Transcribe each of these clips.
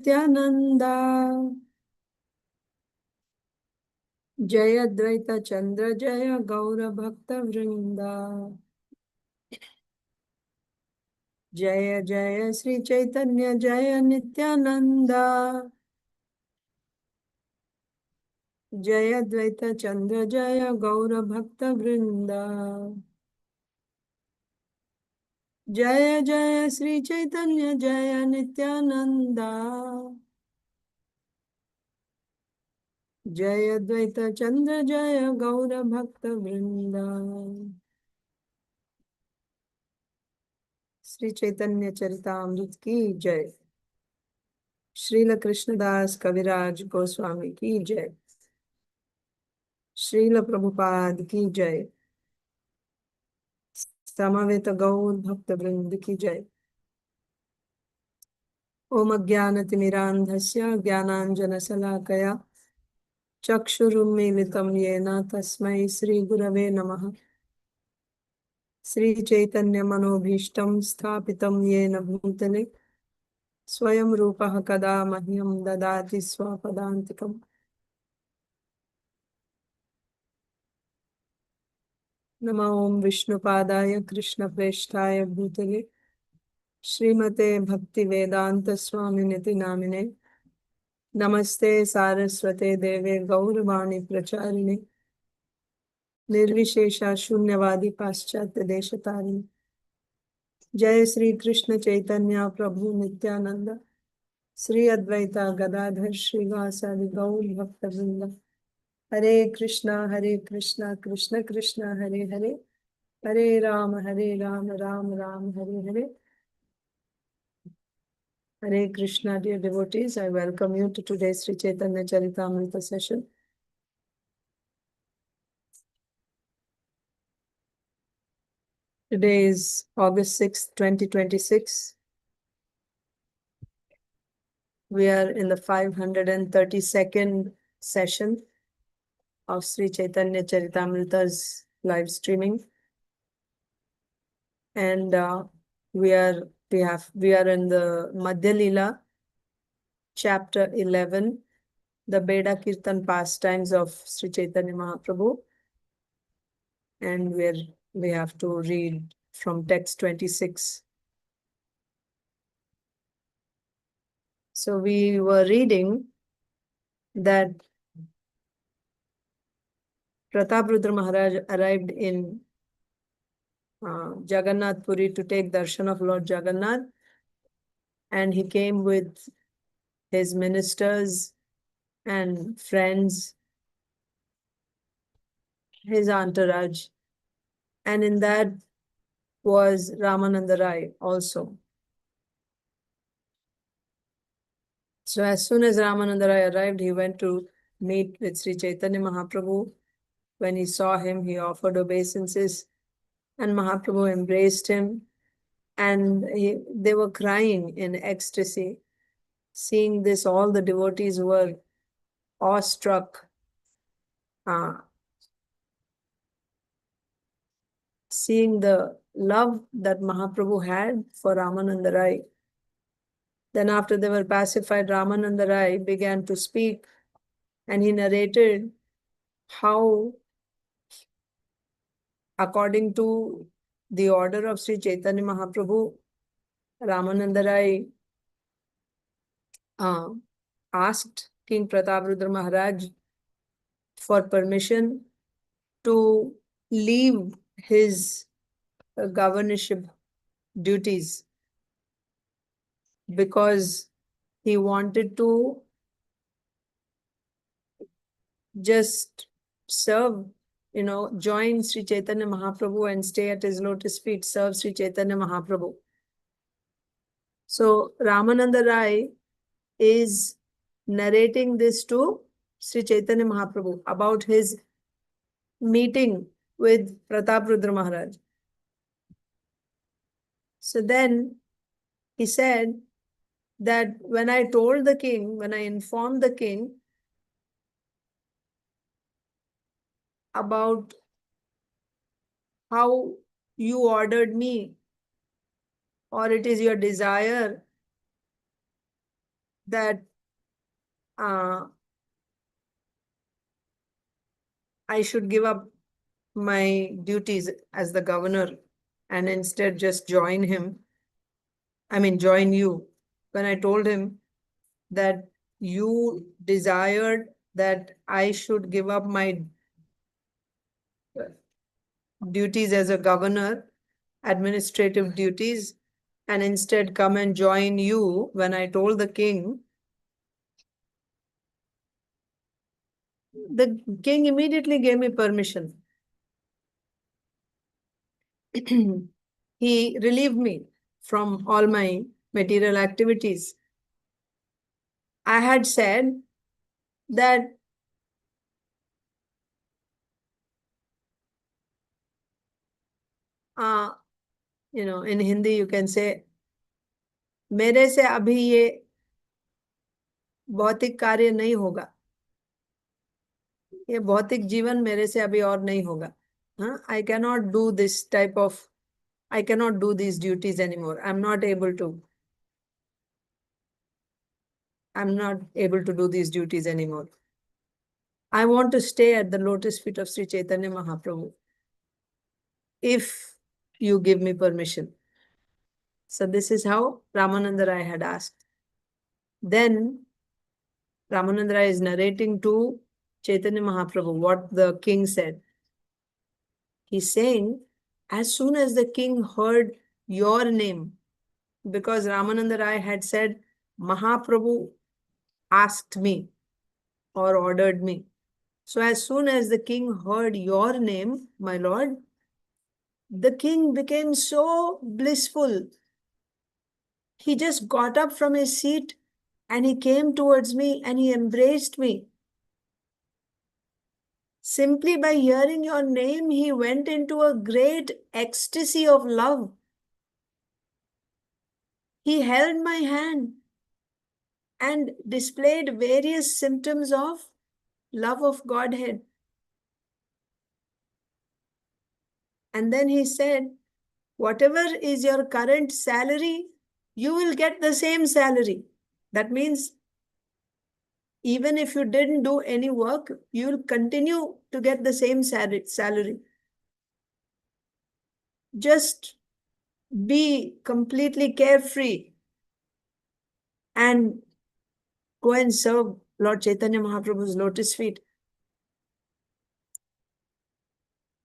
Nityananda Jaya Dvaita Chandra Jaya Gaura Bhakta Vrinda Jaya Jaya Śrī Caitanya Jaya Nityananda Jaya Dvaita Chandra Jaya Gaura Bhakta Vrinda Jaya Jaya Śrī Caitanya Jaya Nityananda Jaya Dvaita Chandra Jaya Gaura Bhakta Vrinda Śrī Caitanya Charitamrita ki Jai Srila Krishnadas Kaviraj Goswami ki Jai Srila Prabhupada ki Jai Samaveta Gaur Bhakta Vrind ki Jai Om Ajnanatirmirandhasya Jnananjana Salakaya Chakshurummilitam Yena Tasmai Sri Gurave Namaha Sri Caitanya Manobhishtam Sthapitam Yena Bhutale Swayam Rupaha Kada Mahyam Dadati Swapadantikam Nama Om Vishnupadaya Krishna Preshtaya Bhutale Srimate Bhakti Vedanta Swami Niti Namine Namaste Saraswate Deve Gauravani Pracharine Nirvishesha Shunyavadi Paschatya Deshatarine Jai Sri Krishna Chaitanya Prabhu Nityananda Sri Advaita Gadadhar Srivasadi Gaur Bhakta Vrinda Hare Krishna Krishna Krishna Hare Hare Hare Rama Rama Rama Hare Hare Hare Krishna, dear devotees, I welcome you to today's Śrī Caitanya Charitamrita session. Today is August 6th, 2026. We are in the 532nd session of Śrī Caitanya Charitamrita's live streaming. And we are in the Madhya chapter 11, the Beḍā-kīrtana pastimes of Śrī Caitanya Mahāprabhu. And we have to read from text 26. So we were reading that Prataprudra Maharaj arrived in Jagannath Puri to take darshan of Lord Jagannath, and he came with his ministers and friends, his entourage, and in that was Rāmānanda Rāya also. So as soon as Rāmānanda Rāya arrived, he went to meet with Śrī Caitanya Mahāprabhu. When he saw him, he offered obeisances, and Mahaprabhu embraced him, and they were crying in ecstasy. Seeing this, all the devotees were awestruck, seeing the love that Mahaprabhu had for Rāmānanda Rāya. Then after they were pacified, Rāmānanda Rāya began to speak, and he narrated how, according to the order of Śrī Caitanya Mahāprabhu, Rāmānanda Rāya asked King Prataprudra Maharaj for permission to leave his governorship duties, because he wanted to just serve, join Śrī Caitanya Mahāprabhu and stay at his lotus feet, serve Śrī Caitanya Mahāprabhu. So Rāmānanda Rāya is narrating this to Śrī Caitanya Mahāprabhu about his meeting with Prataprudra Maharaj. So then he said that when I informed the king about how you ordered me, or it is your desire that I should give up my duties as the governor and instead just join him. Join you. When I told him that you desired that I should give up my duties as a governor, administrative duties, and instead come and join you, when I told the king immediately gave me permission. He relieved me from all my material activities. I had said that in Hindi you can say, मेरे से अभी ये भौतिक कार्य नहीं होगा, ये भौतिक जीवन मेरे से अभी और नहीं होगा. I cannot do this type of, I cannot do these duties anymore. I'm not able to do these duties anymore. I want to stay at the lotus feet of Śrī Caitanya Mahāprabhu, if you give me permission. So this is how Rāmānanda Rāya had asked. Then Rāmānanda Rāya is narrating to Caitanya Mahaprabhu what the king said. He's saying, as soon as the king heard your name, because Rāmānanda Rāya had said, Mahaprabhu asked me or ordered me. So as soon as the king heard your name, my lord, the king became so blissful. He just got up from his seat and he came towards me and he embraced me. Simply by hearing your name, he went into a great ecstasy of love. He held my hand and displayed various symptoms of love of Godhead. And then he said, whatever is your current salary, you will get the same salary. That means even if you didn't do any work, you will continue to get the same salary. Just be completely carefree and go and serve Lord Chaitanya Mahaprabhu's lotus feet.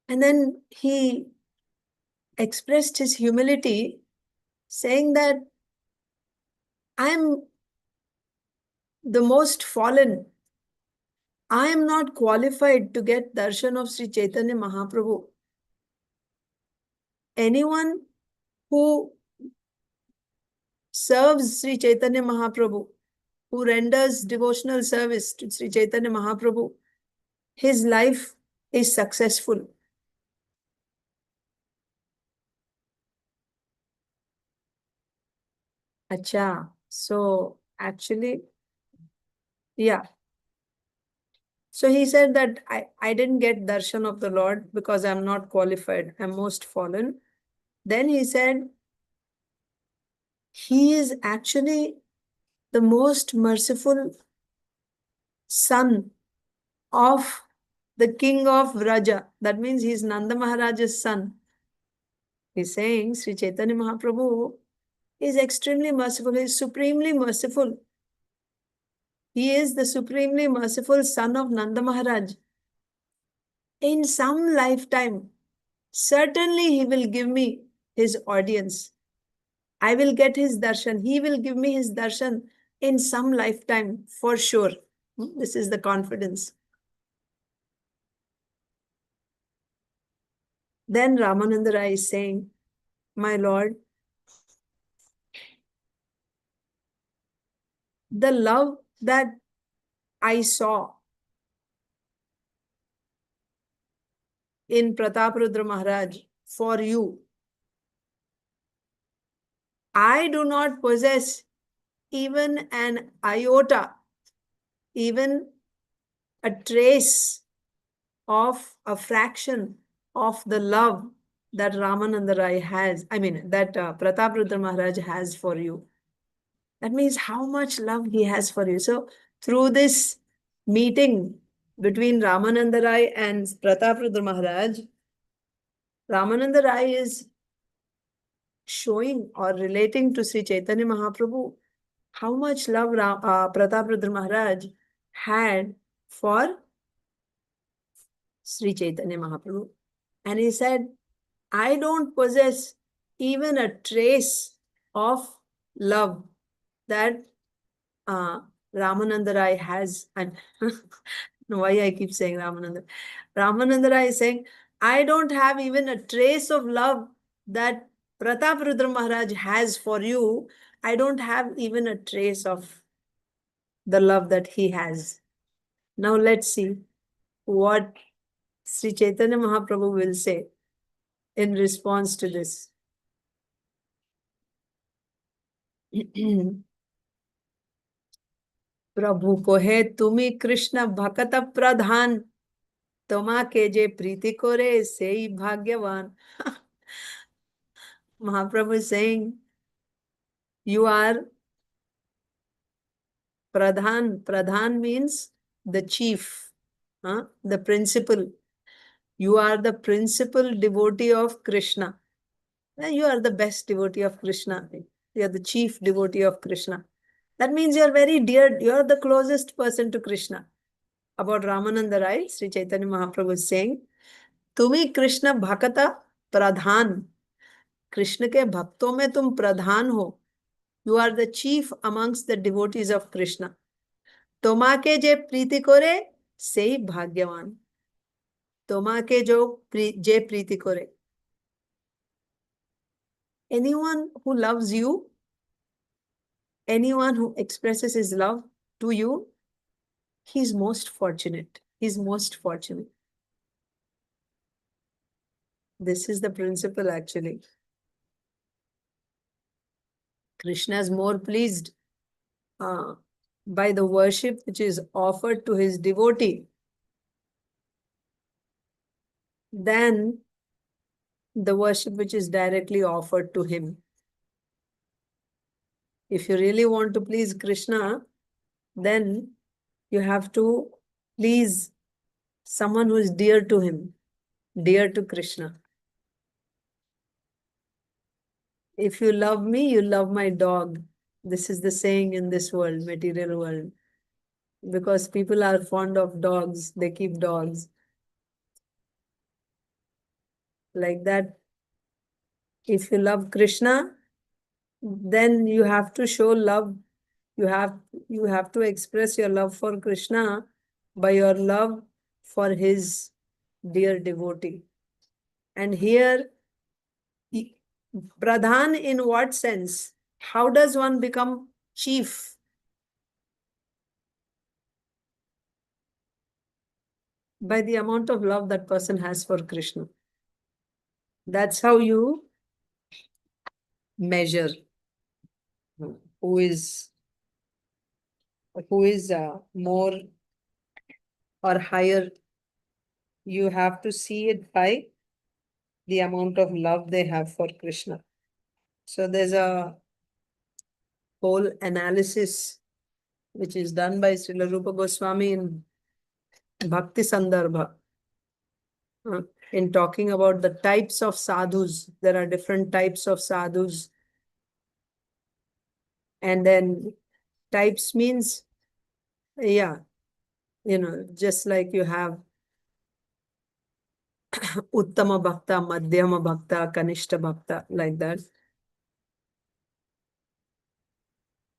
And then he expressed his humility, saying that I am the most fallen. I am not qualified to get darshan of Śrī Caitanya Mahaprabhu. Anyone who serves Śrī Caitanya Mahaprabhu, who renders devotional service to Śrī Caitanya Mahaprabhu, his life is successful. Acha, so actually, yeah. So he said that I didn't get darshan of the Lord because I'm not qualified. I'm most fallen. Then he said, he is actually the most merciful son of the king of Vraja. That means he's Nanda Maharaja's son. He's saying Śrī Caitanya Mahaprabhu is extremely merciful. He is supremely merciful. He is the supremely merciful son of Nanda Maharaj. In some lifetime, certainly he will give me his audience. I will get his darshan. He will give me his darshan in some lifetime, for sure. This is the confidence. Then Rāmānanda Rāya is saying, my lord, the love that I saw in Prataparudra Maharaj for you, I do not possess even an iota, even a trace of a fraction of the love that Rāmānanda Rāya has, that Prataparudra Maharaj has for you. That means how much love he has for you. So through this meeting between Rāmānanda Rāya and Prataprudra Maharaj, Rāmānanda Rāya is showing or relating to Śrī Caitanya Mahaprabhu how much love Prataprudra Maharaj had for Śrī Caitanya Mahaprabhu. And he said, I don't possess even a trace of love that Rāmānanda Rāya has. And why I keep saying Rāmānanda? Rāmānanda Rāya is saying, I don't have even a trace of love that Prataprudra Maharaj has for you. I don't have even a trace of the love that he has. Now let's see what Śrī Caitanya Mahaprabhu will say in response to this. प्रभु को है tumi kṛṣṇa-bhakata-pradhāna tomāke je prīti kare sei bhāgyavān. Mahaprabhu is saying, you are pradhan. Pradhan means the chief, the principal. You are the principal devotee of Krishna. You are the best devotee of Krishna. You are the chief devotee of Krishna. That means you are very dear. You are the closest person to Krishna. About Rāmānanda Rāya, Śrī Caitanya Mahaprabhu is saying, tumi kṛṣṇa-bhakata-pradhāna. Krishna ke bhakton mein tum pradhan ho. You are the chief amongst the devotees of Krishna. Tomāke je prīti kare sei bhāgyavān. Tomāke je prīti kare. Anyone who loves you, anyone who expresses his love to you, he's most fortunate. He's most fortunate. This is the principle actually. Krishna is more pleased by the worship which is offered to his devotee than the worship which is directly offered to him. If you really want to please Krishna, then you have to please someone who is dear to him, dear to Krishna. If you love me, you love my dog. This is the saying in this world, material world. Because people are fond of dogs, they keep dogs. Like that, if you love Krishna, then you have to show love. You have to express your love for Krishna by your love for his dear devotee. And here, pradhan in what sense? How does one become chief? By the amount of love that person has for Krishna. That's how you measure who is more or higher. You have to see it by the amount of love they have for Krishna. So there's a whole analysis which is done by Srila Rupa Goswami in Bhakti Sandarbha. In talking about the types of sadhus, there are different types of sadhus. And then types means, just like you have Uttama Bhakta, Madhyama Bhakta, Kanishta Bhakta, like that.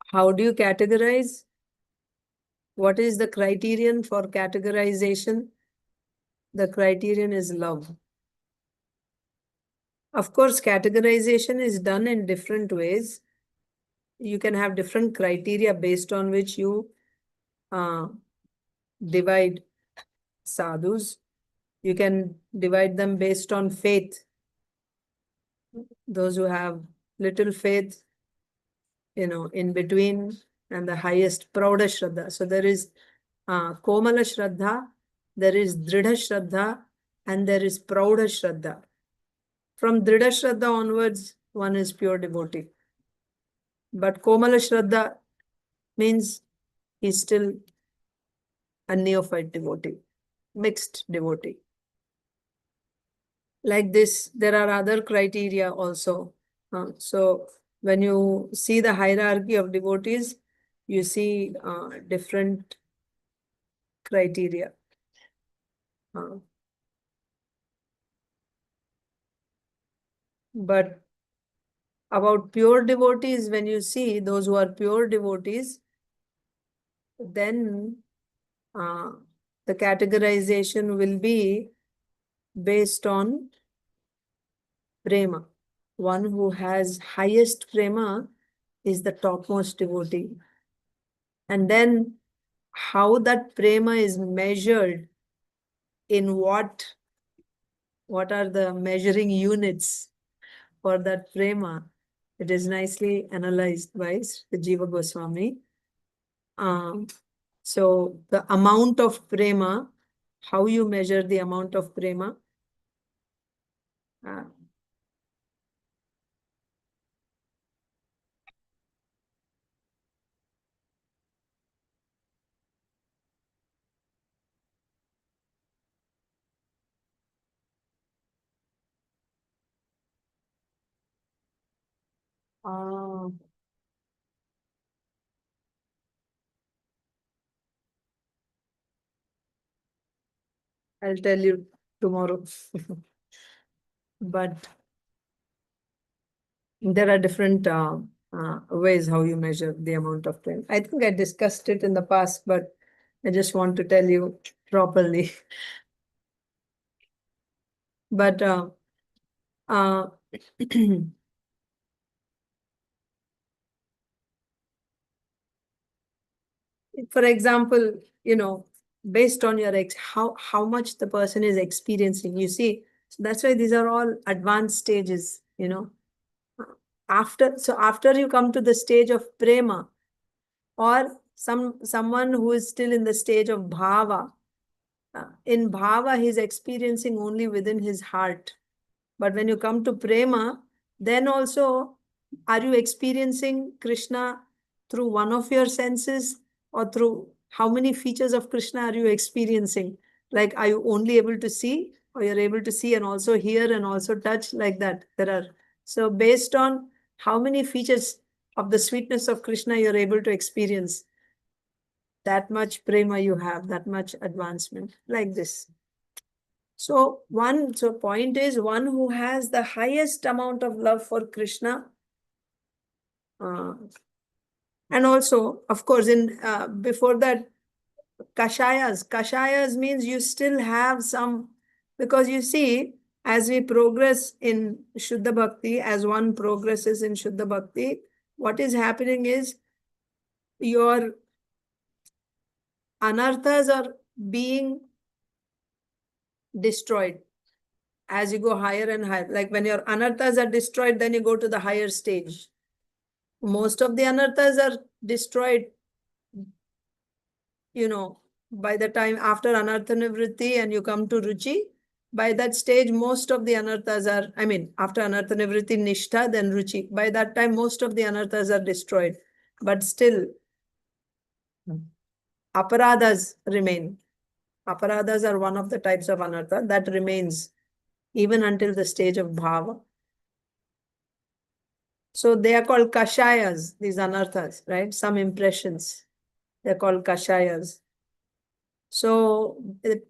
How do you categorize? What is the criterion for categorization? The criterion is love. Of course, categorization is done in different ways. You can have different criteria based on which you divide sadhus. You can divide them based on faith. Those who have little faith, in between, and the highest Prauda Shraddha. So there is Komala Shraddha, there is Dridha Shraddha, and there is Prauda Shraddha. From Dridha Shraddha onwards, one is pure devotee. But Komala Shraddha means he's still a neophyte devotee, mixed devotee. Like this, there are other criteria also. So when you see the hierarchy of devotees, you see different criteria. But about pure devotees, when you see those who are pure devotees, then the categorization will be based on prema. One who has highest prema is the topmost devotee. And then how that prema is measured, in what are the measuring units for that prema, it is nicely analyzed by the Jiva Goswami. So the amount of prema, how you measure the amount of prema, I'll tell you tomorrow. But there are different ways how you measure the amount of prema. I think I discussed it in the past, but I just want to tell you properly. But for example, based on your how much the person is experiencing, you see, so that's why these are all advanced stages, after you come to the stage of prema, or someone who is still in the stage of bhava. In bhava, he's experiencing only within his heart. But when you come to prema, then also, are you experiencing Krishna through one of your senses, or through how many features of Krishna are you experiencing? Like, are you only able to see, or you're able to see and also hear and also touch, like that? So based on how many features of the sweetness of Krishna you're able to experience, that much prema you have, that much advancement, like this. So point is, one who has the highest amount of love for Krishna, and also, of course, in before that, kashayas means you still have some, because you see, as we progress in Shuddha Bhakti, as one progresses in Shuddha Bhakti, what is happening is your anarthas are being destroyed as you go higher and higher. Like when your anarthas are destroyed, then you go to the higher stage. Most of the anarthas are destroyed, by the time after anartha nivritti and you come to ruchi. By that stage, most of the anarthas are, after anartha nivritti, nishtha, then ruchi. By that time, most of the anarthas are destroyed. But still, aparadhas remain. Aparadhas are one of the types of anartha that remains even until the stage of bhava. So they are called kashayas, these anarthas, right? Some impressions. They're called kashayas. So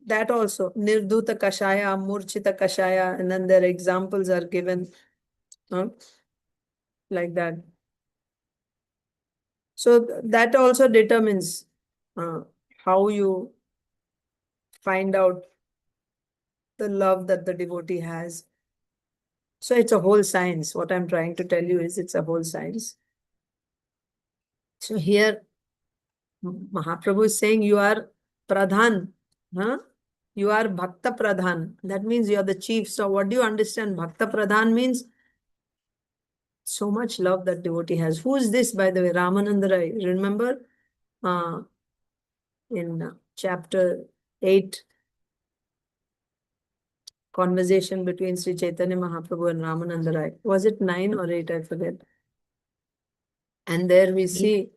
that also, nirdhuta kashaya, murchita kashaya, and then their examples are given like that. So that also determines how you find out the love that the devotee has. So it's a whole science. What I'm trying to tell you is it's a whole science. So here, Mahaprabhu is saying you are pradhan. You are bhakta pradhan. That means you are the chief. So what do you understand? Bhakta pradhan means so much love that devotee has. Who is this, by the way? Rāmānanda Rāya. Remember in chapter 8, conversation between Śrī Caitanya Mahāprabhu and Rāmānanda Rāya. Was it 9 or 8? I forget. And there we see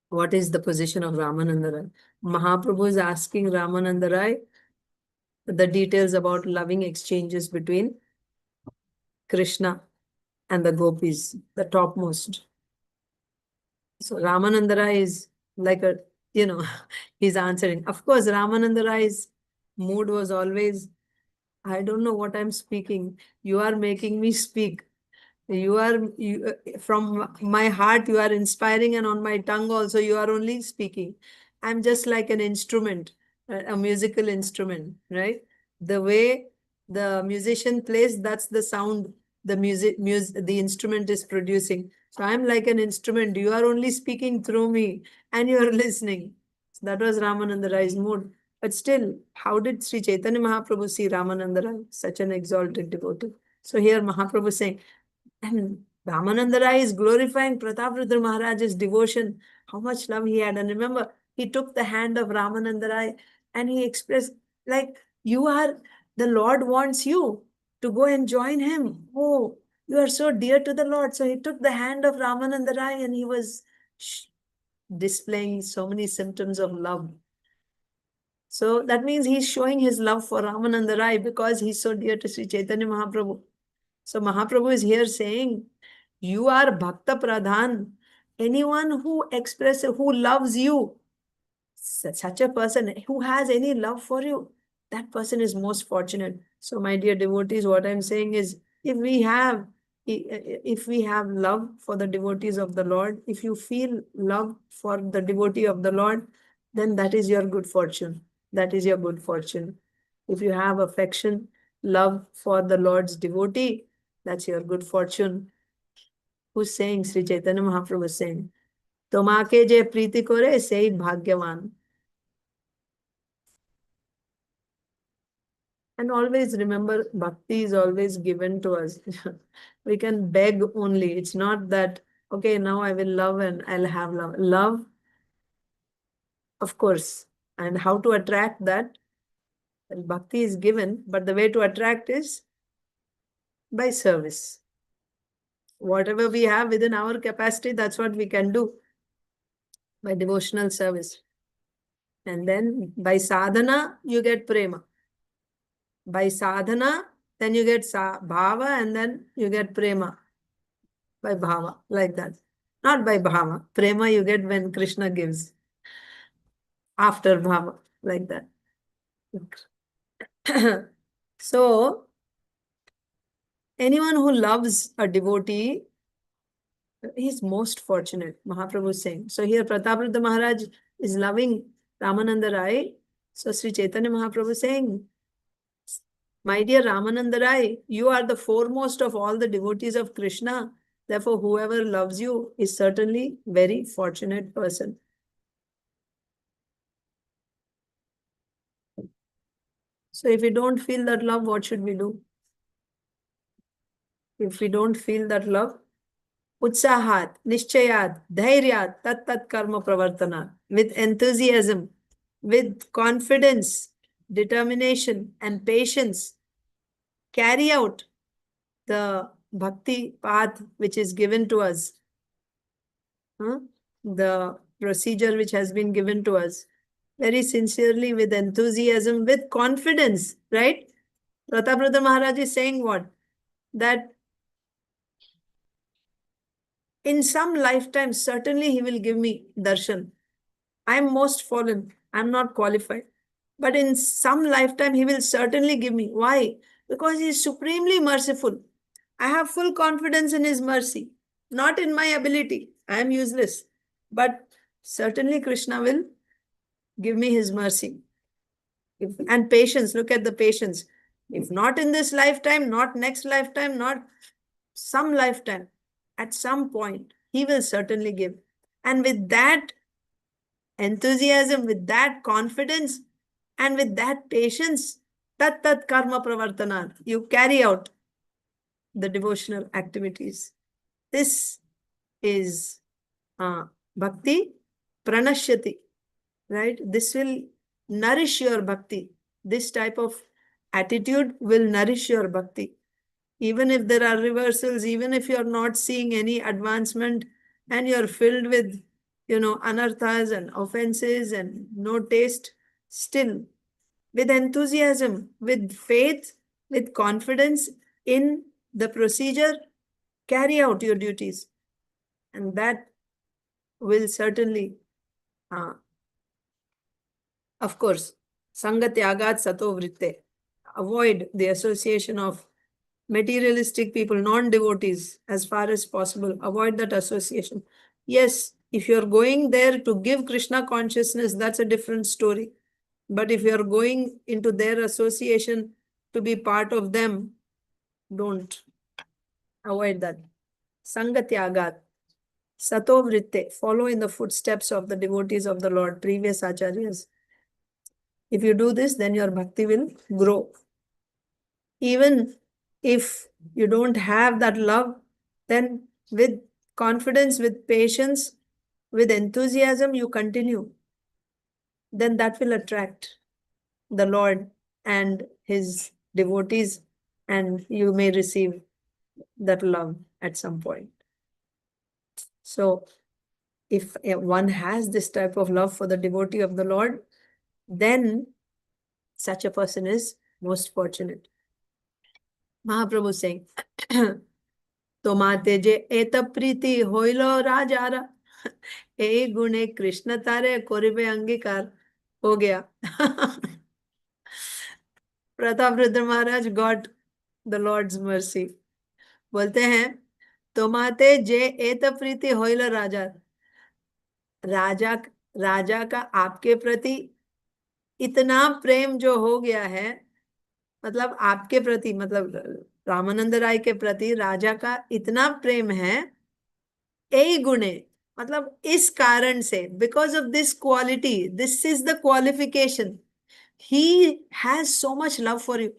what is the position of Rāmānanda Rāya. Mahaprabhu is asking Rāmānanda Rāya the details about loving exchanges between Krishna and the gopis, the topmost. So Rāmānanda Rāya is like a, he's answering. Of course, Rāmānanda Raya's mood was always, I don't know what I'm speaking. You are making me speak. From my heart, you are inspiring, and on my tongue also, you are only speaking. I'm just like an instrument, a musical instrument, right? The way the musician plays, that's the sound the instrument is producing. So I'm like an instrument. You are only speaking through me, and you are listening. So that was Rāmānanda Raya's mood. But still, how did Śrī Caitanya Mahāprabhu see Rāmānanda Rāya, such an exalted devotee? So here Mahaprabhu is saying, and Rāmānanda Rāya is glorifying Prataprudra Maharaj's devotion, how much love he had. And remember, he took the hand of Rāmānanda Rāya and he expressed, like, the Lord wants you to go and join him. Oh, you are so dear to the Lord. So he took the hand of Rāmānanda Rāya and he was displaying so many symptoms of love. So that means he's showing his love for Rāmānanda Rāya because he's so dear to Śrī Caitanya Mahāprabhu. So Mahaprabhu is here saying, you are Bhakta Pradhan. Anyone who loves you, such a person who has any love for you, that person is most fortunate. So my dear devotees, what I'm saying is, if we have love for the devotees of the Lord, if you feel love for the devotee of the Lord, then that is your good fortune. That is your good fortune. If you have affection, love for the Lord's devotee, that's your good fortune. Who's saying? Śrī Caitanya Mahāprabhu is saying, tomāke je prīti kare, sei bhāgyavān. And always remember, bhakti is always given to us. We can beg only. It's not that, okay, now I will love and I'll have love. Love, of course. And how to attract that? Well, bhakti is given, but the way to attract is by service. Whatever we have within our capacity, that's what we can do by devotional service. And then by sadhana, you get prema. By sadhana, then you get bhava, and then you get prema. By bhava, like that. Not by bhava. Prema you get when Krishna gives. After bhava, like that. So, anyone who loves a devotee, he's most fortunate, Mahaprabhu is saying. So here Prataprudra Maharaj is loving Rāmānanda Rāya. So Śrī Caitanya Mahāprabhu is saying, my dear Rāmānanda Rāya, you are the foremost of all the devotees of Krishna. Therefore, whoever loves you is certainly very fortunate person. So if we don't feel that love, what should we do? If we don't feel that love, utsahat, nishchayat, dhairyat, tat karma pravartana, with enthusiasm, with confidence, determination, and patience, carry out the bhakti path which is given to us, the procedure which has been given to us, very sincerely, with enthusiasm, with confidence, right? Prataprudra Maharaj is saying what? That in some lifetime, certainly he will give me darshan. I am most fallen. I am not qualified. But in some lifetime, he will certainly give me. Why? Because he is supremely merciful. I have full confidence in his mercy, not in my ability. I am useless. But certainly Krishna will give me his mercy. And patience, look at the patience. If not in this lifetime, not next lifetime, not some lifetime, at some point, he will certainly give. And with that enthusiasm, with that confidence, and with that patience, tat karma pravartana, you carry out the devotional activities. This is bhakti pranashyati, right? This will nourish your bhakti. This type of attitude will nourish your bhakti. Even if there are reversals, even if you're not seeing any advancement and you're filled with, anarthas and offenses and no taste, still with enthusiasm, with faith, with confidence in the procedure, carry out your duties. And that will certainly, of course, sangatyagat sato vritte. Avoid the association of materialistic people, non-devotees, as far as possible. Avoid that association. Yes, if you're going there to give Krishna consciousness, that's a different story. But if you're going into their association to be part of them, don't. Avoid that. Sangatyagat. Sato vritte. Follow in the footsteps of the devotees of the Lord, previous acharyas. If you do this, then your bhakti will grow. Even if you don't have that love, then with confidence, with patience, with enthusiasm, you continue. Then that will attract the Lord and his devotees, and you may receive that love at some point. So if one has this type of love for the devotee of the Lord, then such a person is most fortunate. Mahaprabhu saying, tomāte je eta prīti ha-ila rājāra, e guṇe kṛṣṇa tare karibe aṅgīkāra. Ho gaya. Pratapruddra Maharaj got the Lord's mercy. बोलते हैं tomāte je eta prīti ha-ila rājāra. राजा का आपके प्रति इतना प्रेम जो हो गया है, मतलब आपके प्रति, मतलब रामानंद राय के प्रति राजा का इतना प्रेम है, ए गुणे, मतलब इस कारण से, because of this quality, this is the qualification, he has so much love for you.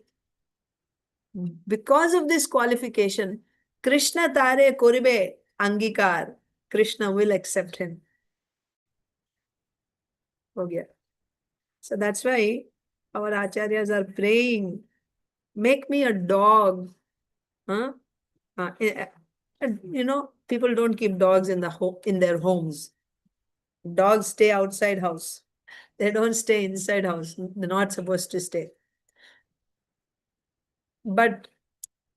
Because of this qualification, Krishna tare karibe aṅgīkāra, Krishna will accept him. हो गया. So that's why our acharyas are praying, make me a dog. Huh? People don't keep dogs in their homes. Dogs stay outside house. They don't stay inside house. They're not supposed to stay. But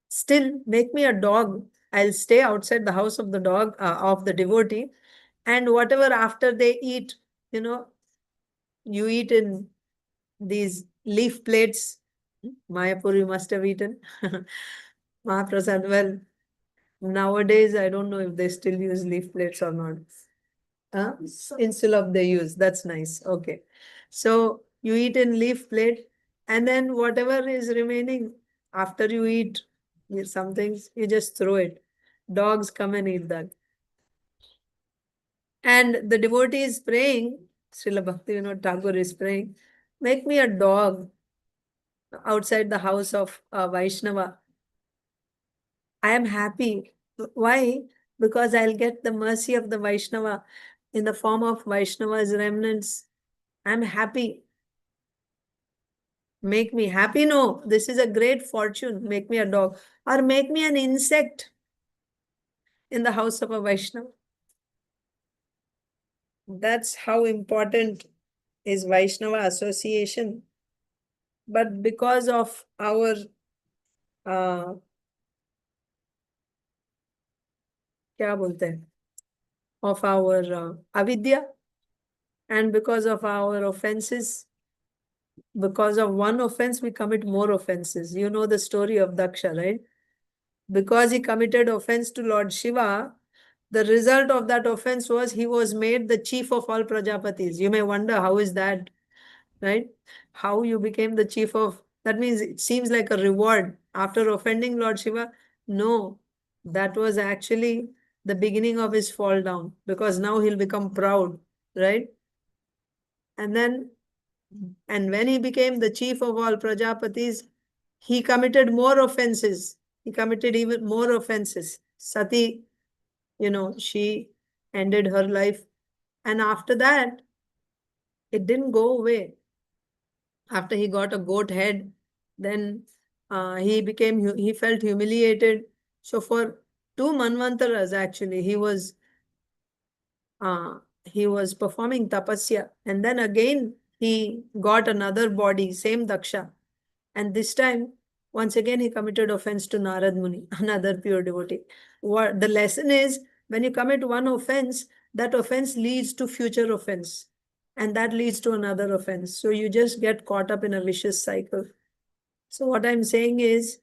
still, make me a dog. I'll stay outside the house of the dog, of the devotee. And whatever after they eat, you eat in these leaf plates. Mayapur you must have eaten. Mahaprasad, well, nowadays I don't know if they still use leaf plates or not. Instead of they use, that's nice. Okay. So you eat in leaf plate, and then whatever is remaining after you eat some things, you just throw it. Dogs come and eat that. And the devotee is praying, Srila Bhaktivinoda Thakur is praying, make me a dog outside the house of Vaishnava. I am happy. Why? Because I'll get the mercy of the Vaishnava in the form of Vaishnava's remnants. I'm happy. Make me happy? No, this is a great fortune. Make me a dog. Or make me an insect in the house of a Vaishnava. That's how important is Vaishnava association. But because of our क्या बोलते हैं, of our avidya, and because of our offenses, because of one offense we commit more offenses. You know the story of Daksha, right? Because he committed offense to Lord Shiva, the result of that offense was he was made the chief of all Prajapatis. You may wonder, how is that, right? How you became the chief of, that means it seems like a reward after offending Lord Shiva. No, that was actually the beginning of his fall down, because now he'll become proud, right? And when he became the chief of all Prajapatis, he committed more offenses. He committed even more offenses. Sati, she ended her life. And after that, it didn't go away. After he got a goat head, then he felt humiliated. So for 2 manvantaras, actually, he was performing tapasya, and then again he got another body, same Daksha, and this time once again he committed offense to Narad Muni, another pure devotee. What the lesson is, when you commit one offense, that offense leads to future offense, and that leads to another offense. So you just get caught up in a vicious cycle. So what I'm saying is,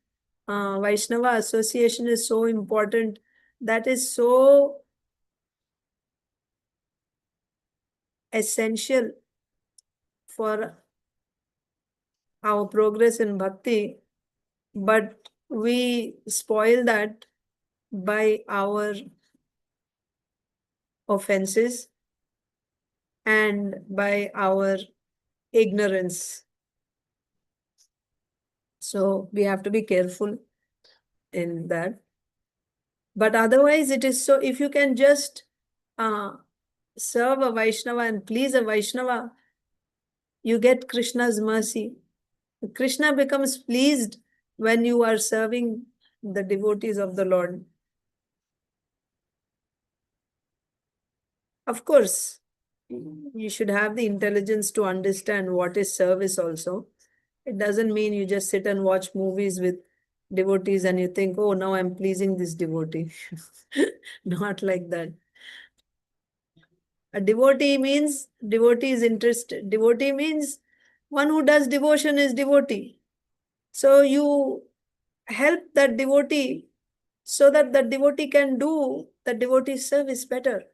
Vaishnava association is so important. That is so essential for our progress in bhakti, but we spoil that by our offenses and by our ignorance. So we have to be careful in that. But otherwise, it is so, if you can just serve a Vaishnava and please a Vaishnava, you get Krishna's mercy. Krishna becomes pleased when you are serving the devotees of the Lord. Of course, you should have the intelligence to understand what is service also. It doesn't mean you just sit and watch movies with devotees and you think, oh, now I'm pleasing this devotee. Not like that. A devotee means devotee is interested. Devotee means one who does devotion is devotee. So you help that devotee so that the devotee can do the devotee's service better.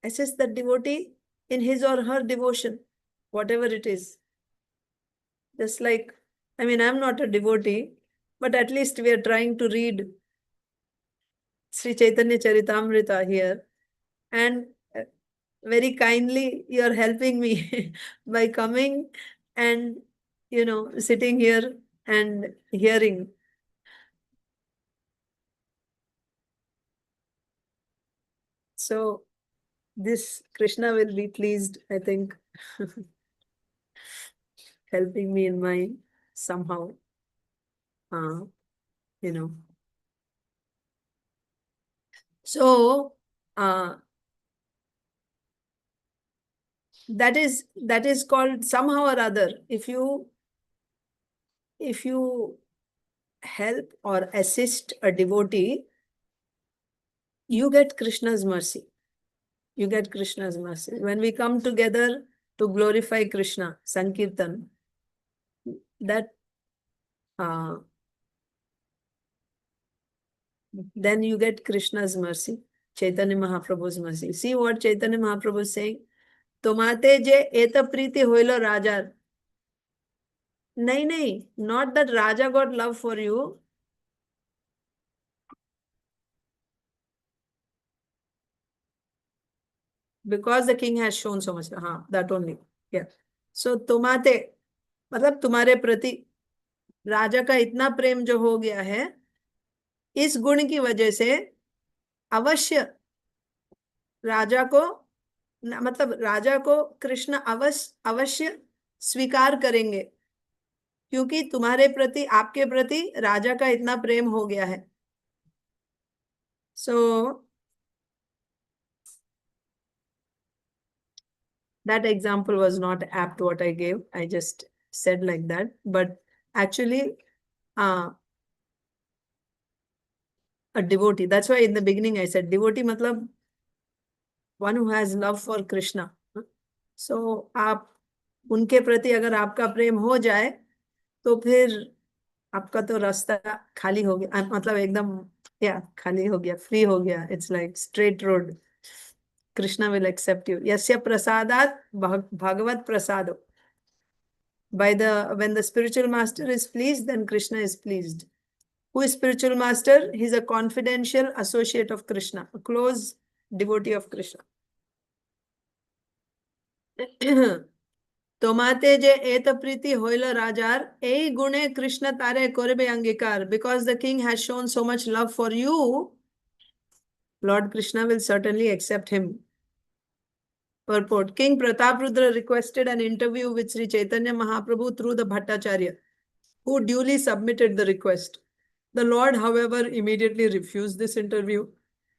Assist the devotee in his or her devotion, whatever it is. Just like, I'm not a devotee, but at least we are trying to read Śrī Caitanya Charitamrita here. And very kindly, you are helping me by coming and, sitting here and hearing. So this Krishna will be pleased, I think, helping me in my somehow, So that is called somehow or other. If you help or assist a devotee, you get Krishna's mercy. You get Krishna's mercy. When we come together to glorify Krishna, Sankirtan, that then you get Krishna's mercy, Chaitanya Mahaprabhu's mercy. See what Chaitanya Mahaprabhu is saying? Tomāte je eta prīti hoilo rājāra. Nahi, not that Raja got love for you. Because the king has shown so much. That only. Yeah. So tomāte, मतलब तुम्हारे प्रति राजा का इतना प्रेम जो हो गया है, इस गुण की वजह से अवश्य राजा को, मतलब राजा को कृष्ण अवश्य स्वीकार करेंगे, क्योंकि तुम्हारे प्रति, आपके प्रति राजा का इतना प्रेम हो गया है. So that example was not apt what I gave. I just said like that. But actually, a devotee, that's why in the beginning I said devotee matlab one who has love for Krishna. So आप उनके प्रति अगर आपका प्रेम हो जाए तो फिर आपका तो रास्ता खाली हो गया, मतलब एकदम खाली हो गया, फ्री हो गया. It's like straight road. Krishna will accept you. Yasya prasadat bhagavat prasado. When the spiritual master is pleased, then Krishna is pleased. Who is spiritual master? He is a confidential associate of Krishna, a close devotee of Krishna. Tomāte je eta prīti hoila rājāra, ei guṇe Krishna tāre karibe aṅgīkāra. Because the king has shown so much love for you, Lord Krishna will certainly accept him. Purport. King Prataprudra requested an interview with Śrī Caitanya Mahāprabhu through the Bhattacharya. who duly submitted the request. The Lord, however, immediately refused this interview.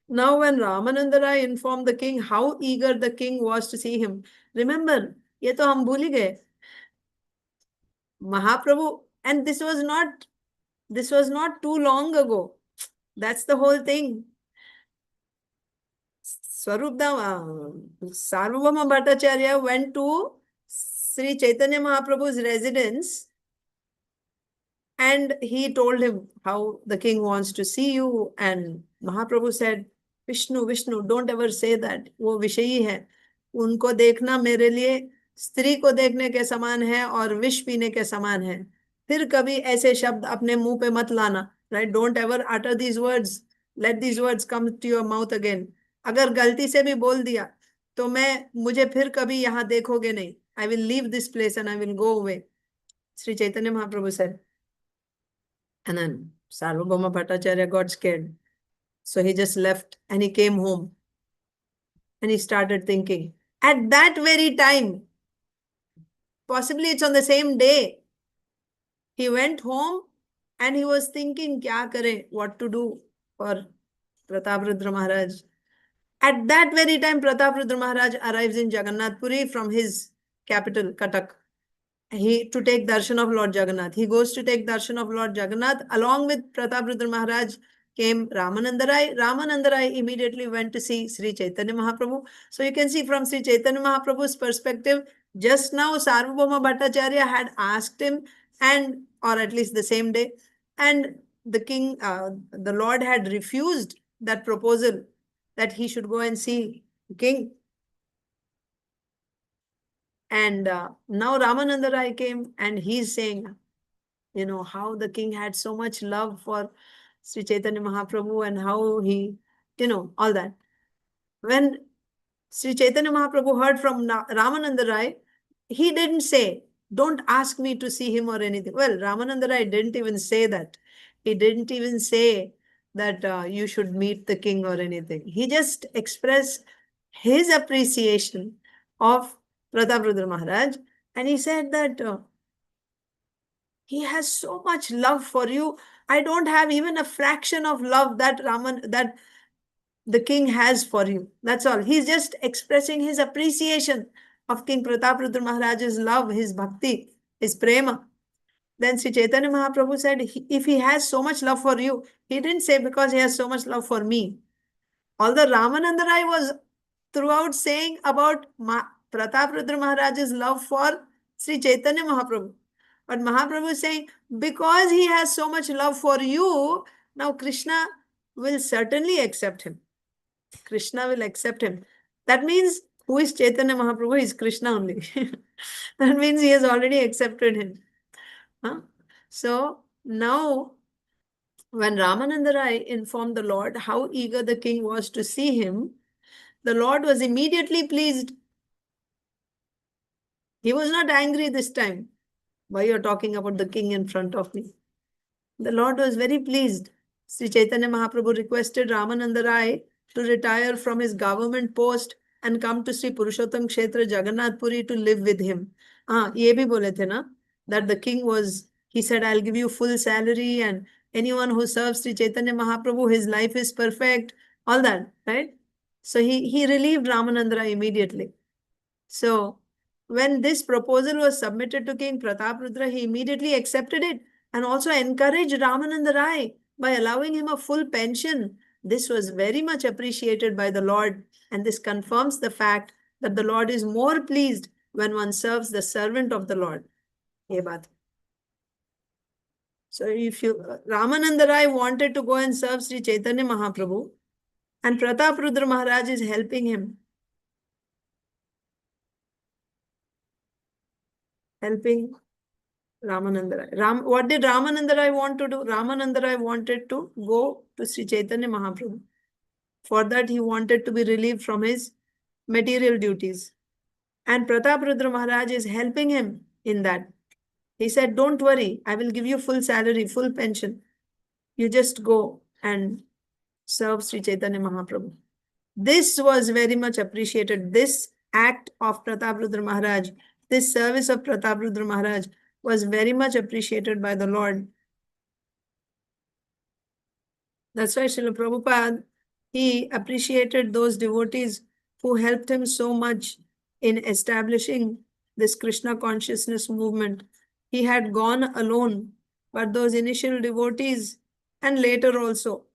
Now, when Rāmānanda Rāya informed the king how eager the king was to see him, remember, ये तो हम भूल ही गए. Mahaprabhu, and this was not too long ago. That's the whole thing. Sarvabhauma Bhattacharya went to Śrī Caitanya Mahāprabhu's residence and he told him how the king wants to see you. And Mahaprabhu said, Vishnu, don't ever say that. वो विषयी है. उनको देखना मेरे लिए स्त्री को देखने के समान है और विष पीने के समान है. फिर कभी ऐसे शब्द अपने मुंह पे मत लाना. Right? Don't ever utter these words. Let these words come to your mouth again. अगर गलती से भी बोल दिया तो मुझे फिर कभी यहाँ देखोगे नहीं. I will leave this place and I will go away. Śrī Caitanya Mahaprabhu said. And then Sarvabhauma Bhattacharya got scared. So he just left and he came home. And he started thinking. At that very time, possibly it's on the same day, he went home and he was thinking, kya kare, what to do for Prataprudra Maharaj. At that very time, Prataprudra Maharaj arrives in Jagannath Puri from his capital, Cuttack. To take darshan of Lord Jagannath. He goes to take darshan of Lord Jagannath. Along with Prataprudra Maharaj came Rāmānanda Rāya. Rāmānanda Rāya immediately went to see Śrī Caitanya Mahāprabhu. So you can see from Śrī Caitanya Mahāprabhu's perspective, just now Sarvabhauma Bhattacharya had asked him, or at least the same day, and the king, the Lord had refused that proposal that he should go and see the king. And now Rāmānanda Rāya came and he's saying, how the king had so much love for Śrī Caitanya Mahāprabhu and how he, all that. When Śrī Caitanya Mahāprabhu heard from Rāmānanda Rāya, he didn't say, don't ask me to see him or anything. Well, Rāmānanda Rāya didn't even say that. He didn't even say that you should meet the king or anything. He just expressed his appreciation of Prataprudra Maharaj, and he said that he has so much love for you. I don't have even a fraction of love that the king has for you. That's all. He's just expressing his appreciation of King Prataprudra Maharaj's love, his bhakti, his prema. Then Śrī Caitanya Mahaprabhu said, if he has so much love for you, he didn't say because he has so much love for me. Although Rāmānanda Rāya was throughout saying about Prataprudra Maharaj's love for Śrī Caitanya Mahaprabhu. But Mahaprabhu is saying, because he has so much love for you, now Krishna will certainly accept him. Krishna will accept him. That means, who is Chaitanya Mahaprabhu? Is Krishna only. That means he has already accepted him. So now, when Rāmānanda Rāya informed the Lord how eager the king was to see him, the Lord was immediately pleased. He was not angry this time. Why you're talking about the king in front of me? The Lord was very pleased. Śrī Caitanya Mahaprabhu requested Rāmānanda Rāya to retire from his government post and come to Sri Purushottam Kshetra Jagannath Puri to live with him. Ye bhi bole the na, that the king he said, I'll give you full salary and anyone who serves Sri Caitanya Mahaprabhu, his life is perfect. All that, right? So he relieved Rāmānanda Rāya immediately. So when this proposal was submitted to King Prataprudra, he immediately accepted it and also encouraged Rāmānanda Rāya by allowing him a full pension. This was very much appreciated by the Lord, and this confirms the fact that the Lord is more pleased when one serves the servant of the Lord. Ye baat. So if Rāmānanda Rāya wanted to go and serve Śrī Caitanya Mahaprabhu, and Prataprudra Maharaj is helping him, helping Rāmānanda Rāya. What did Rāmānanda Rāya want to do? Rāmānanda Rāya wanted to go to Śrī Caitanya Mahaprabhu. For that, he wanted to be relieved from his material duties. And Prataprudra Maharaj is helping him in that. He said, don't worry, I will give you full salary, full pension. You just go and serve Śrī Caitanya Mahaprabhu. This was very much appreciated. This act of Prataprudra Maharaj, this service of Prataprudra Maharaj was very much appreciated by the Lord. That's why Srila Prabhupada, he appreciated those devotees who helped him so much in establishing this Krishna consciousness movement. He had gone alone, but those initial devotees and later also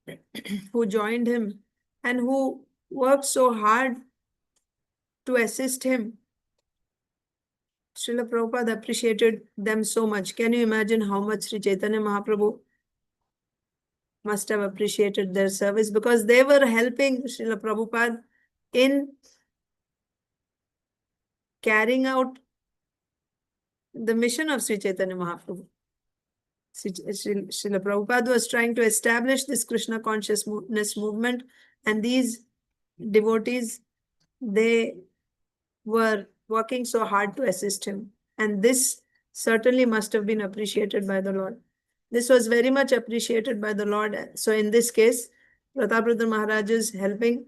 who joined him and who worked so hard to assist him, Srila Prabhupada appreciated them so much. Can you imagine how much Śrī Caitanya Mahāprabhu must have appreciated their service, because they were helping Srila Prabhupada in carrying out the mission of Śrī Caitanya Mahāprabhu. Srila Prabhupada was trying to establish this Krishna consciousness movement, and these devotees, they were working so hard to assist him. And this certainly must have been appreciated by the Lord. This was very much appreciated by the Lord. So in this case, Pratapruddra Maharaj's helping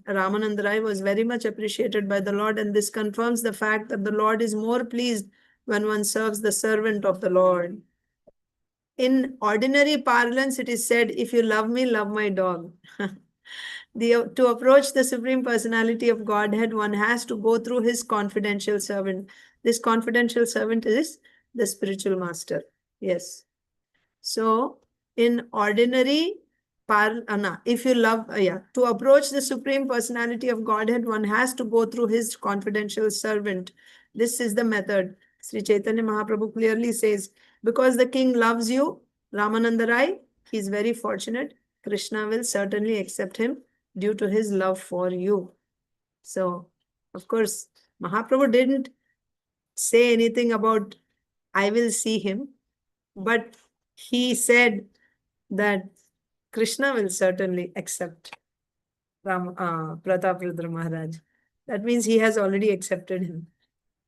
Rāmānanda Rāya was very much appreciated by the Lord, and this confirms the fact that the Lord is more pleased when one serves the servant of the Lord. In ordinary parlance, it is said, if you love me, love my dog. To approach the Supreme Personality of Godhead, one has to go through his confidential servant. This confidential servant is the spiritual master. Yes. So, in ordinary if you love, to approach the Supreme Personality of Godhead, one has to go through his confidential servant. This is the method. Śrī Caitanya Mahāprabhu clearly says, because the king loves you, Rāmānanda Rāya, he is very fortunate. Krishna will certainly accept him due to his love for you. So, of course, Mahaprabhu didn't say anything about, I will see him, but he said that Krishna will certainly accept Pratapruddra Maharaj. That means he has already accepted him.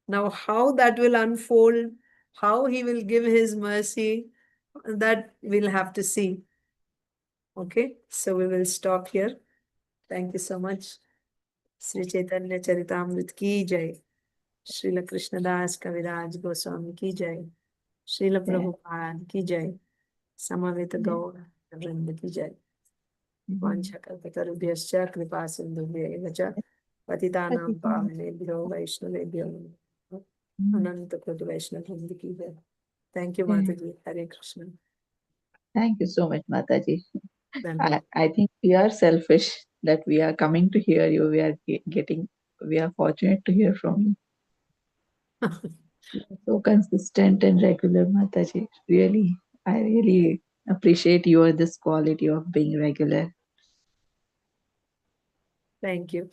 Now, how that will unfold, how he will give his mercy, that we'll have to see. Okay, so we will stop here. Thank you so much. Śrī Caitanya Charitamrita ki jai. Srila Krishnadas Kaviraj Goswami ki jai. Srila Prabhupada ki jai. Samaveta Gaura Vrinda ki jai. Vanchakalpatarubhyascha kripa sindhubhya cha patitanam pavanebhyo vaishnavebhyo ananta koti vaishnavvrinda ki jai. Thank you, Mataji. Hare Krishna. Thank you so much, Mataji. I think we are selfish that we are coming to hear you. We are fortunate to hear from you. So consistent and regular, Mataji. Really, I really appreciate this quality of being regular. Thank you.